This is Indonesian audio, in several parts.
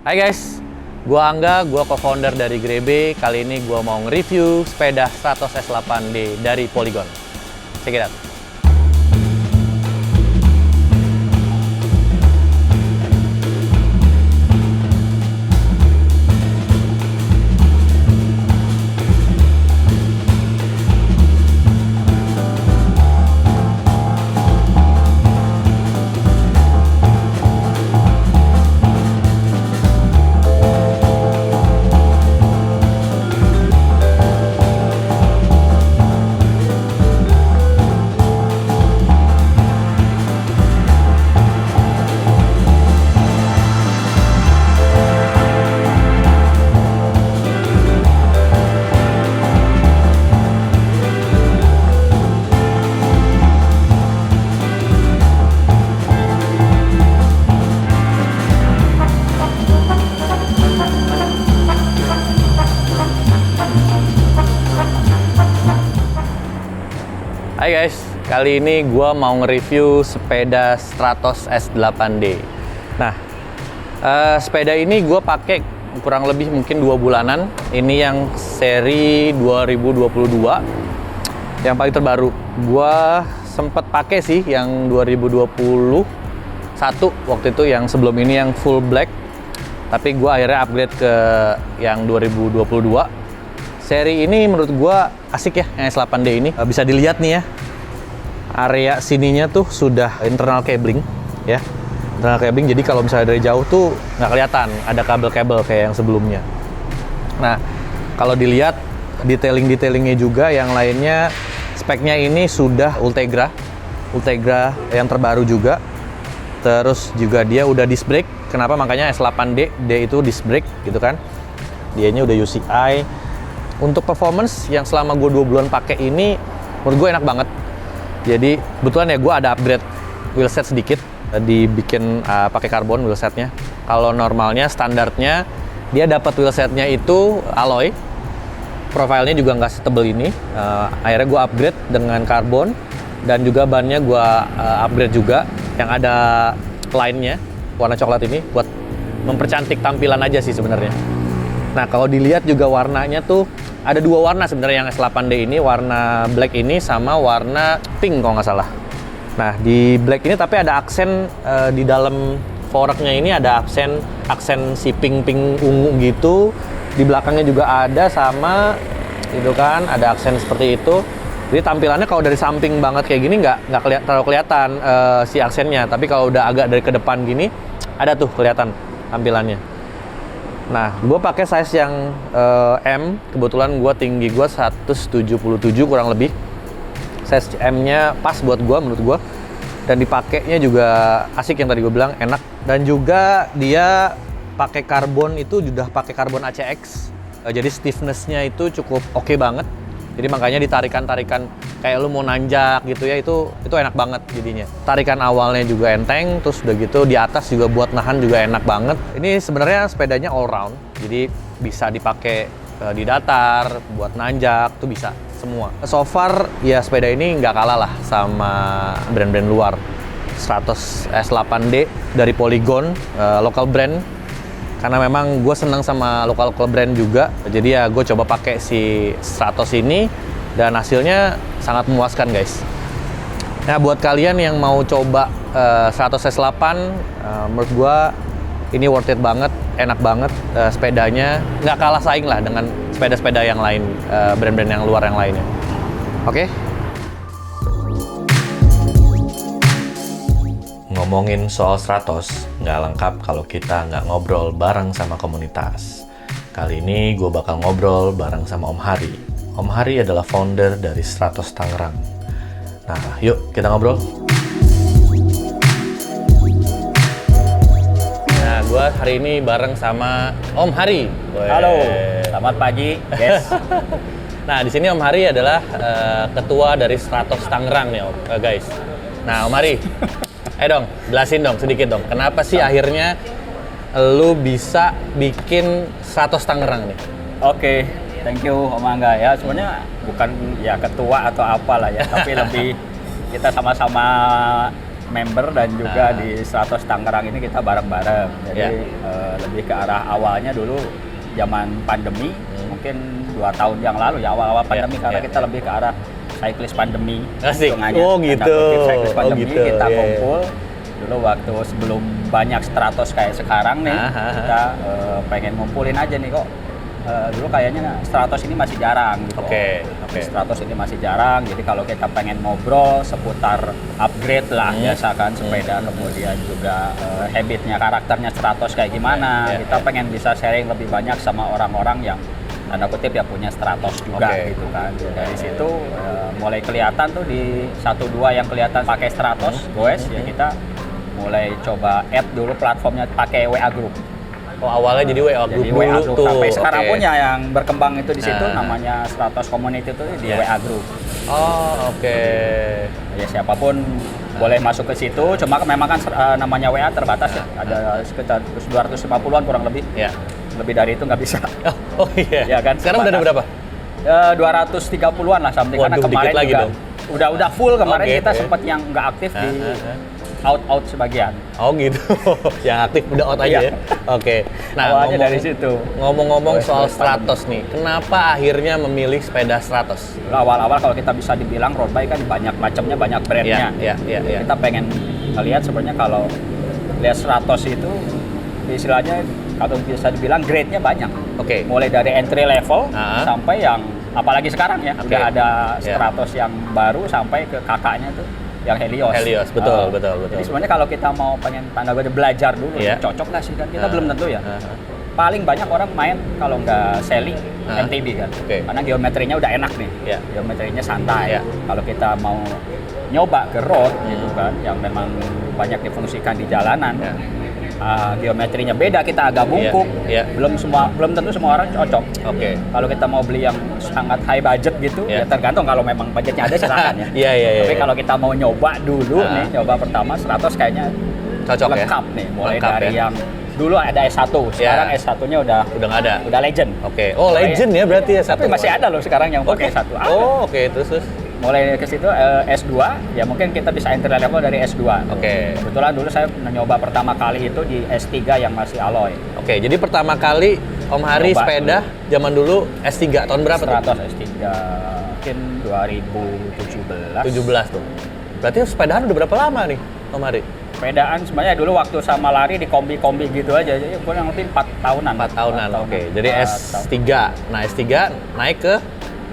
Hai guys, gua Angga, gua co-founder dari Grebe. Kali ini gua mau nge-review sepeda Stratos S8D dari Polygon. Check it out. Hai guys, kali ini gue mau nge-review sepeda Stratos S8D. Nah, sepeda ini gue pakai kurang lebih mungkin 2 bulanan. Ini yang seri 2022, yang paling terbaru. Gue sempet pakai sih yang 2021 waktu itu, yang sebelum ini yang full black. Tapi gue akhirnya upgrade ke yang 2022. Seri ini menurut gua asik ya, yang S8D ini. Bisa dilihat nih ya, area sininya tuh sudah internal cabling ya. Internal cabling, jadi kalau misalnya dari jauh tuh nggak kelihatan ada kabel-kabel kayak yang sebelumnya. Nah, kalau dilihat detailing-detailingnya juga yang lainnya, speknya ini sudah Ultegra yang terbaru juga. Terus juga dia udah disc brake. Kenapa? Makanya S8D, D itu disc brake gitu kan. Dianya udah UCI. Untuk performance yang selama gue 2 bulan pakai ini, menurut gue enak banget. Jadi kebetulan ya gue ada upgrade wheelset sedikit, dibikin pakai karbon wheelsetnya. Kalau normalnya standarnya dia dapat wheelsetnya itu alloy, profilnya juga nggak setebel ini. Akhirnya gue upgrade dengan karbon, dan juga bannya gue upgrade juga yang ada line-nya warna coklat ini buat mempercantik tampilan aja sih sebenarnya. Nah, kalau dilihat juga warnanya tuh ada 2 warna sebenarnya yang S8D ini, warna black ini sama warna pink kalau nggak salah. Nah, di black ini tapi ada aksen di dalam foreknya ini ada aksen si pink ungu gitu. Di belakangnya juga ada sama gitu kan, ada aksen seperti itu. Jadi tampilannya kalau dari samping banget kayak gini nggak terlalu kelihatan si aksennya. Tapi kalau udah agak dari ke depan gini, ada tuh kelihatan tampilannya. Nah, gue pakai size yang M. Kebetulan gue tinggi gue 177 kurang lebih. Size M-nya pas buat gue, menurut gue. Dan dipakainya juga asik, yang tadi gue bilang enak. Dan juga dia pakai karbon, itu sudah pakai karbon ACX. Jadi stiffness-nya itu cukup oke banget. Jadi makanya ditarikan-tarikan kayak lu mau nanjak gitu ya, itu enak banget jadinya. Tarikan awalnya juga enteng, terus udah gitu di atas juga buat nahan juga enak banget. Ini sebenarnya sepedanya all round, jadi bisa dipakai di datar, buat nanjak, tuh bisa semua. So far ya sepeda ini nggak kalah lah sama brand-brand luar. Stratos S8D dari Polygon, local brand. Karena memang gue seneng sama lokal brand juga, jadi ya gue coba pakai si Stratos ini, dan hasilnya sangat memuaskan guys. Nah, buat kalian yang mau coba Stratos S8, menurut gue ini worth it banget, enak banget sepedanya, nggak kalah saing lah dengan sepeda-sepeda yang lain, brand-brand yang luar yang lainnya. Oke? Ngomongin soal Stratos, nggak lengkap kalau kita nggak ngobrol bareng sama komunitas. Kali ini gue bakal ngobrol bareng sama Om Hari. Om Hari adalah founder dari Stratos Tangerang. Nah, yuk kita ngobrol. Nah, gue hari ini bareng sama Om Hari. Halo, selamat pagi, guys. Nah, di sini Om Hari adalah ketua dari Stratos Tangerang nih, guys. Nah, Om Hari, dong, jelasin dong sedikit dong, kenapa sih akhirnya lu bisa bikin Stratos Tangerang nih? Oke, thank you Om Angga ya. Sebenarnya bukan ya ketua atau apalah ya, tapi lebih kita sama-sama member dan juga di Stratos Tangerang ini kita bareng-bareng. Jadi lebih ke arah awalnya dulu zaman pandemi, mungkin 2 tahun yang lalu ya, awal-awal pandemi, karena kita lebih ke arah cyclist pandemi. Asik. Hitungannya. Oh gitu. Cyclist pandemi, gitu. kita kumpul dulu waktu sebelum banyak Stratos kayak sekarang nih. Kita pengen ngumpulin aja nih kok. Dulu kayaknya Stratos ini masih jarang gitu. Oke. Stratos ini masih jarang, jadi kalau kita pengen ngobrol seputar upgrade lah biasa kan sepeda, kemudian juga habitnya, karakternya Stratos kayak gimana, kita pengen bisa sharing lebih banyak sama orang-orang yang tanda kutip ya punya Stratos juga gitu kan. Dari situ mulai kelihatan tuh di 1-2 yang kelihatan pakai Stratos, goes ya kita mulai coba add dulu platformnya pakai WA Group. Oh, awalnya jadi WA Group Jadi WA dulu Group tuh. sampai sekarang punya yang berkembang itu di situ namanya Stratos Community itu di WA Group. Oh, Ya siapapun boleh masuk ke situ, cuma memang kan namanya WA terbatas ya. Ada sekitar 250-an kurang lebih. Lebih dari itu nggak bisa. Oh iya. Ya kan? Sekarang udah ada berapa? 230-an lah something. Waduh, Karena kemarin dikit lagi juga dong. udah full kemarin, kita Oke. sempat yang nggak aktif di out sebagian. Oh gitu. Yang aktif udah out aja ya. Oke. Nah, Awalnya dari situ. Ngomong-ngomong soal Stratos nih, kenapa akhirnya memilih sepeda Stratos? Awal-awal kalau kita bisa dibilang road bike kan banyak macamnya, banyak brandnya. Iya. Kita pengen lihat sebenarnya kalau lihat Stratos itu istilahnya kalau bisa dibilang grade-nya banyak. Oke. Mulai dari entry level sampai yang apalagi sekarang ya udah ada Stratos yang baru sampai ke kakaknya tuh yang Helios. Betul. Jadi sebenarnya kalau kita mau pengen tanda gue belajar dulu, cocok nggak sih kan? Kita belum tentu ya. Paling banyak orang main kalau nggak Sally, MTB kan. Karena geometrinya udah enak nih. Geometrinya santai. Kalau kita mau nyoba ke road gitu kan, yang memang banyak difungsikan di jalanan. Geometrinya beda, kita agak bungkuk. Belum tentu semua orang cocok. Kalau kita mau beli yang sangat high budget gitu, ya tergantung, kalau memang budgetnya ada silakan ya. Tapi kalau kita mau nyoba dulu nih, nyoba pertama Stratos kayaknya cocok lengkap nih. Mulai Lengkap dari yang dulu ada S1, sekarang S1-nya udah nggak ada. Udah legend. Oh, legend ya berarti ya. Tapi masih ada loh sekarang yang pakai S1. Oh, terus. Mulai ke situ S2, ya mungkin kita bisa entry level dari S2. Kebetulan dulu saya nyoba pertama kali itu di S3 yang masih alloy. Jadi pertama kali Om Hari sepeda zaman dulu S3 tahun berapa tuh? Stratos S3 mungkin 2017. 17 tuh. Berarti sepedaan udah berapa lama nih Om Hari? Sepedaan sebenarnya dulu waktu sama lari di kombi-kombi gitu aja. Jadi kurang lebih 4 tahunan. 4 tahunan. Jadi S3. Nah, S3 naik ke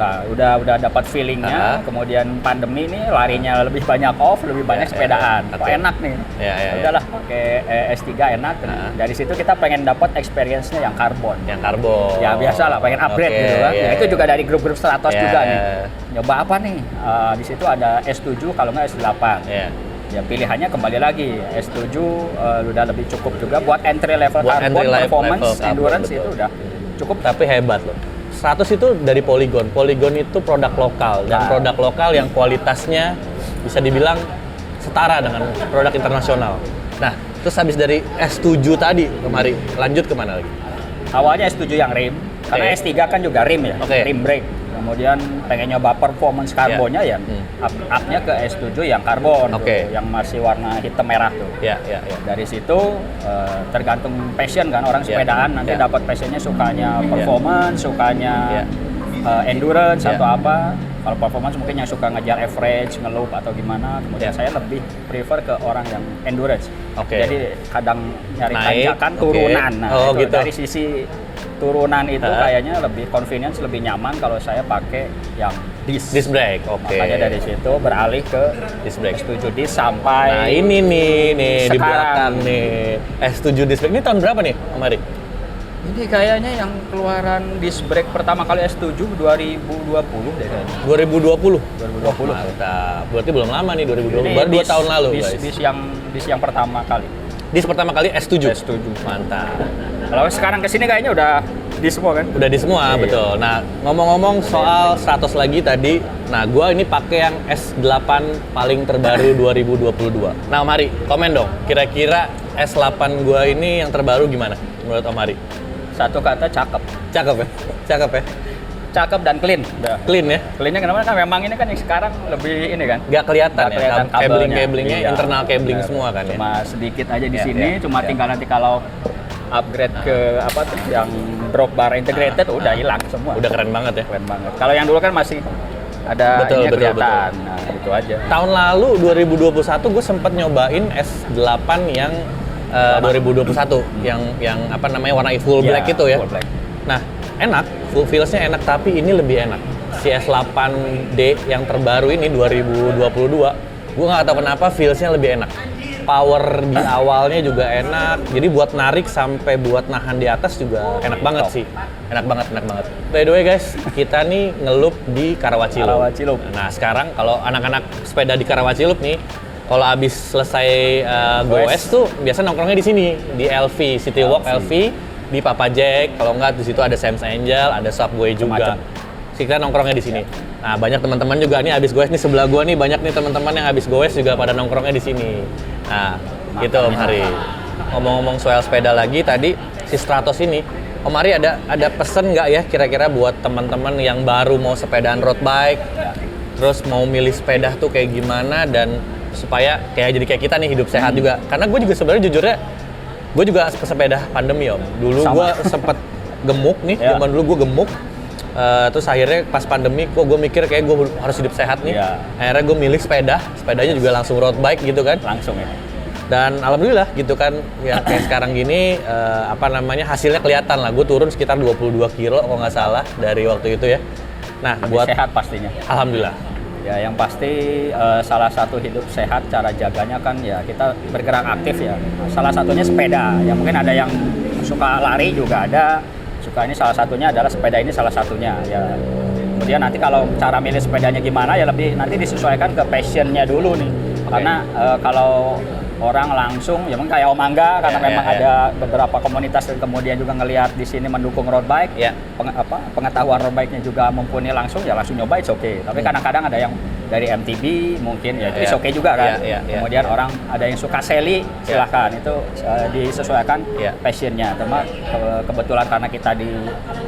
udah dapat feelingnya. Kemudian pandemi ini larinya lebih banyak off, lebih banyak sepedaan. Kok enak nih. Udahlah pakai S3 enak. Dari situ kita pengen dapat experience-nya yang karbon. Ya biasa lah, pengen upgrade gitu kan. Ya itu juga dari grup-grup Stratos juga nih. Nyoba apa nih? Di situ ada S7 kalau nggak S8. Ya pilihannya kembali lagi S7 udah lebih cukup juga buat entry level karbon, performance, endurance itu udah cukup. Tapi hebat loh. 100 itu dari Polygon. Polygon itu produk lokal, dan produk lokal yang kualitasnya bisa dibilang setara dengan produk internasional. Nah, terus habis dari S7 tadi kemari, lanjut kemana lagi? Awalnya S7 yang rim, karena S3 kan juga rim ya, rim brake. Kemudian pengen nyoba performance karbonnya ya, up-nya ke S7 yang karbon, tuh, yang masih warna hitam merah tuh. Dari situ tergantung passion kan, orang sepedaan nanti dapat passionnya, sukanya performance, sukanya endurance atau apa. Kalau performance mungkin yang suka ngejar average, ngeloop atau gimana. Kemudian saya lebih prefer ke orang yang endurance. Jadi kadang nyari tanjakan, turunan. Nah, itu gitu. dari sisi turunan itu kayaknya lebih convenience, lebih nyaman kalau saya pakai yang disc brake. Makanya dari situ beralih ke disc brake. S7 disc sampai nah ini nih sekarang. Di belakang nih S7 disc brake. Ini tahun berapa nih Om Hari? Ini kayaknya yang keluaran disc brake pertama kali S7 2020 deh kayaknya. 2020? 2020. Mantap. Berarti belum lama nih 2020. Baru 2 tahun lalu guys. Disc yang pertama kali. Disc pertama kali S7? S7. Mantap. Kalau sekarang kesini kayaknya udah di semua kan? Udah di semua, betul. Nah, ngomong-ngomong soal 100 lagi tadi, nah gua ini pakai yang S8 paling terbaru 2022. Nah, Om Hari, komen dong, kira-kira S8 gua ini yang terbaru gimana menurut Om Hari? Satu kata, cakep. Cakep ya? Cakep ya? cakep dan clean. Clean ya? Cleannya kenapa? Kan memang ini kan yang sekarang lebih ini kan. Nggak kelihatan ya, cabling-cablingnya iya, internal cabling semua kan cuma ya? sedikit aja di sini, cuma tinggal nanti kalau upgrade ke apa tuh yang drop bar integrated udah hilang semua. Udah keren banget ya? Keren banget. Kalau yang dulu kan masih ada betul, kelihatan. Nah, itu aja. Tahun lalu 2021 gue sempat nyobain S8 yang 2021 yang apa namanya warna full black itu ya. Full black. Nah, enak, full feels-nya enak, tapi ini lebih enak. Si S8D yang terbaru ini 2022, gue nggak tahu kenapa feels-nya lebih enak. Power di awalnya juga enak, jadi buat narik sampai buat nahan di atas juga enak banget sih. Enak banget. By the way guys, kita nih ngelup di Karawaci Loop. Nah sekarang kalau anak-anak sepeda di Karawaci Loop nih, kalau abis selesai goes tuh biasa nongkrongnya di sini, di LV, City Walk LV, di Papa Jack. Kalau nggak di situ ada Sam's Angel, ada Subway juga. Kita nongkrongnya di sini. Nah, banyak teman-teman juga nih habis goes nih sebelah gua nih banyak nih teman-teman yang habis goes juga pada nongkrongnya di sini. Nah, gitu Om Hari. Ngomong-ngomong soal sepeda lagi tadi si Stratos ini, Om Hari ada pesen nggak ya kira-kira buat teman-teman yang baru mau sepedaan road bike, terus mau milih sepeda tuh kayak gimana dan supaya kayak jadi kayak kita nih hidup sehat juga. Karena gue juga sebenarnya jujurnya gue juga pesepeda pandemi Om. Dulu gue sempet gemuk nih, zaman dulu gue gemuk. Terus akhirnya pas pandemi gue mikir kayak gue harus hidup sehat nih. Akhirnya gue milih sepedanya juga langsung road bike gitu kan. Langsung ya. Dan alhamdulillah gitu kan ya kayak sekarang gini hasilnya kelihatan lah. Gue turun sekitar 22 kilo kalau nggak salah dari waktu itu ya. Nah, buat sehat pastinya. Alhamdulillah. Ya yang pasti salah satu hidup sehat cara jaganya kan ya kita bergerak aktif ya. Salah satunya sepeda. Ya mungkin ada yang suka lari juga ada. Suka ini salah satunya adalah sepeda ini salah satunya ya. Kemudian nanti kalau cara milih sepedanya gimana ya lebih nanti disesuaikan ke passionnya dulu nih. Karena kalau orang langsung ya mungkin kayak Om Angga karena memang ada beberapa komunitas dan kemudian juga ngelihat di sini mendukung road bike. Pengetahuan road bike-nya juga mumpuni langsung ya langsung nyoba it's okay. Tapi kadang-kadang ada yang dari MTB mungkin ya itu oke juga kan. Kemudian orang ada yang suka seli silahkan itu disesuaikan passionnya. Cuma kebetulan karena kita di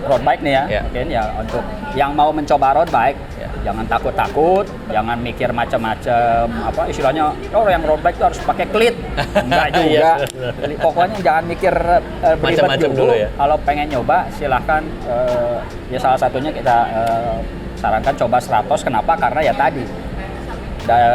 road bike nih ya, mungkin ya untuk yang mau mencoba road bike jangan takut-takut, jangan mikir macam-macam apa istilahnya yang road bike itu harus pakai klit. Enggak juga. Pokoknya jangan mikir beribet dulu. Kalau pengen nyoba silahkan ya salah satunya kita sarankan coba Stratos. Kenapa? Karena ya tadi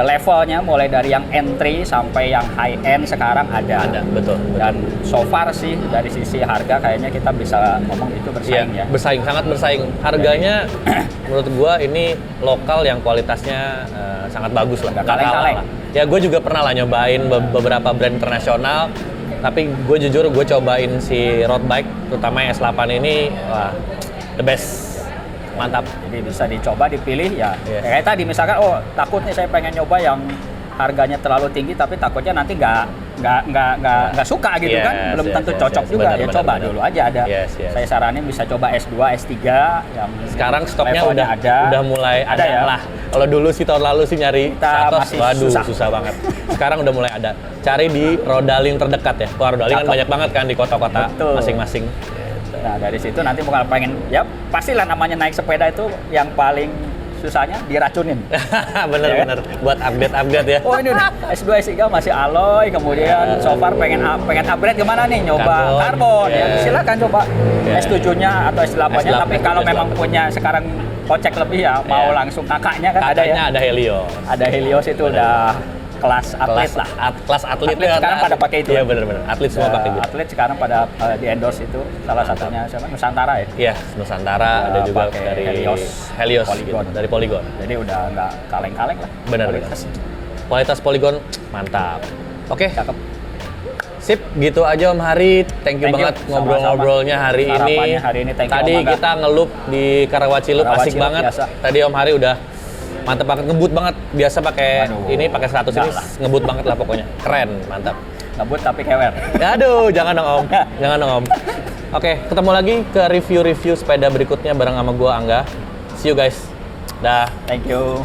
levelnya mulai dari yang entry sampai yang high end sekarang ada. Betul. Dan so far sih dari sisi harga kayaknya kita bisa ngomong itu bersaing ya. Sangat bersaing. Harganya menurut gua ini lokal yang kualitasnya sangat bagus lah. Kaleng-kaleng. Ya gue juga pernah lah nyobain beberapa brand internasional. Tapi gue jujur gue cobain si road bike terutama yang S8 ini wah the best. Mantap. Jadi bisa dicoba, dipilih ya. Kayak tadi misalkan takutnya saya pengen nyoba yang harganya terlalu tinggi tapi takutnya nanti nggak suka gitu kan. Belum tentu cocok juga. Ya coba dulu aja ada. Saya saranin bisa coba S2, S3 yang sekarang stoknya udah mulai ada ya. Lah. Kalau dulu sih tahun lalu sih nyari Stratos, waduh susah banget. Sekarang udah mulai ada. Cari di Rodaling terdekat ya. Rodaling kan banyak banget kan di kota-kota masing-masing. Nah dari situ nanti bakal pengen ya pastilah namanya naik sepeda itu yang paling susahnya diracunin. Bener buat update ya. Ini udah S2 S3 masih alloy kemudian so far pengen upgrade kemana nih nyoba karbon ya silakan coba S7-nya atau S8-nya tapi kalau memang punya sekarang kocek lebih ya mau langsung kakaknya kan ada Helios. Ada Helios itu udah kelas atlet lah. Kelas atlet sekarang pada pakai itu. Iya benar. Atlet semua pakai gitu. Atlet sekarang pada di endorse itu salah satunya siapa? Nusantara ya? Iya, Nusantara ada juga dari Helios Polygon. Gitu, dari Polygon. Jadi udah nggak kaleng-kaleng lah. Benar. Kualitas Polygon mantap. Oke. Cakep. Sip, gitu aja Om Hari. Thank you banget ngobrol-ngobrolnya hari ini. Tadi kita ngelup di Karawaci Loop asik banget. Tadi Om Hari udah mantap banget, ngebut banget. Biasa pakai ini pakai 100 ini ngebut banget lah pokoknya. Keren, mantap. Ngebut tapi kewer. Aduh, jangan dong Om. Jangan dong Om. Oke, ketemu lagi ke review-review sepeda berikutnya bareng sama gua Angga. See you guys. Dah. Thank you.